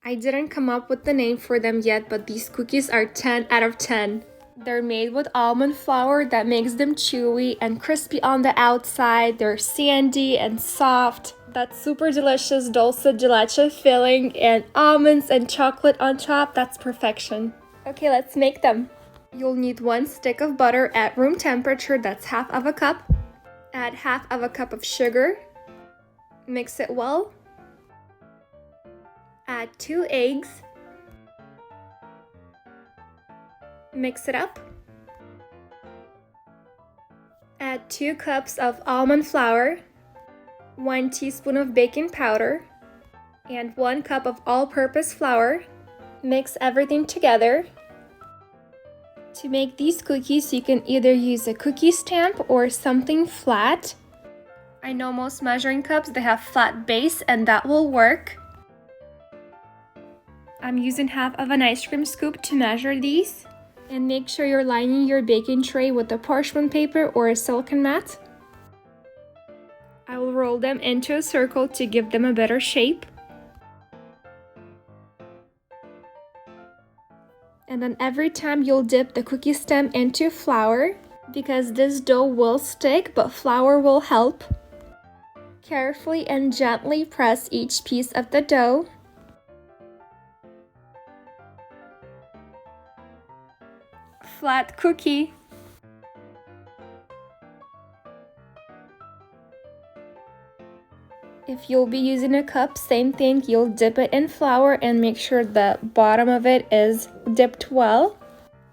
I didn't come up with the name for them yet, but these cookies are 10 out of 10. They're made with almond flour that makes them chewy and crispy on the outside. They're sandy and soft. That super delicious Dulce De Leche filling and almonds and chocolate on top, that's perfection. Okay, let's make them. You'll need 1 stick of butter at room temperature, that's half of a cup. Add half of a cup of sugar. Mix it well. Add 2 eggs. Mix it up. Add 2 cups of almond flour, 1 teaspoon of baking powder, and 1 cup of all-purpose flour. Mix everything together. To make these cookies, you can either use a cookie stamp or something flat. I know most measuring cups, they have flat base, and that will work. I'm using half of an ice cream scoop to measure these. And make sure you're lining your baking tray with a parchment paper or a silicone mat. I will roll them into a circle to give them a better shape. And then every time you'll dip the cookie stem into flour, because this dough will stick, but flour will help. Carefully and gently press each piece of the dough. Flat cookie. If you'll be using a cup, same thing, you'll dip it in flour and make sure the bottom of it is dipped well.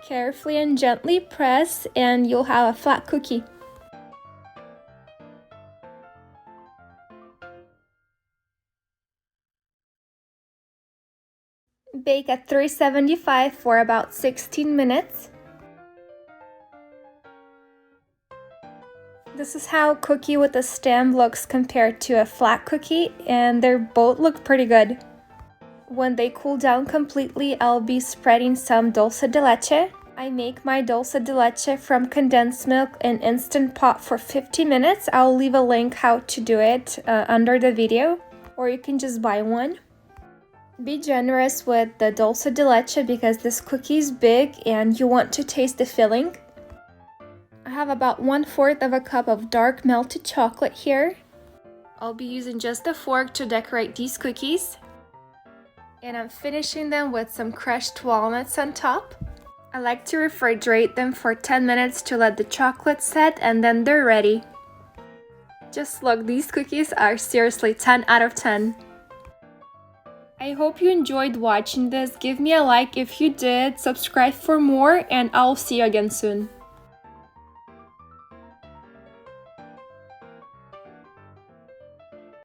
Carefully and gently press and you'll have a flat cookie. Bake at 375 for about 16 minutes. This is how a cookie with a stem looks compared to a flat cookie, and they both look pretty good. When they cool down completely, I'll be spreading some Dulce De Leche. I make my Dulce De Leche from condensed milk in Instant Pot for 50 minutes. I'll leave a link how to do it under the video, or you can just buy one. Be generous with the Dulce De Leche because this cookie is big and you want to taste the filling. I have about 1/4 of a cup of dark melted chocolate here. I'll be using just a fork to decorate these cookies. And I'm finishing them with some crushed walnuts on top. I like to refrigerate them for 10 minutes to let the chocolate set, and then they're ready. Just look, these cookies are seriously 10 out of 10. I hope you enjoyed watching this. Give me a like if you did, subscribe for more, and I'll see you again soon.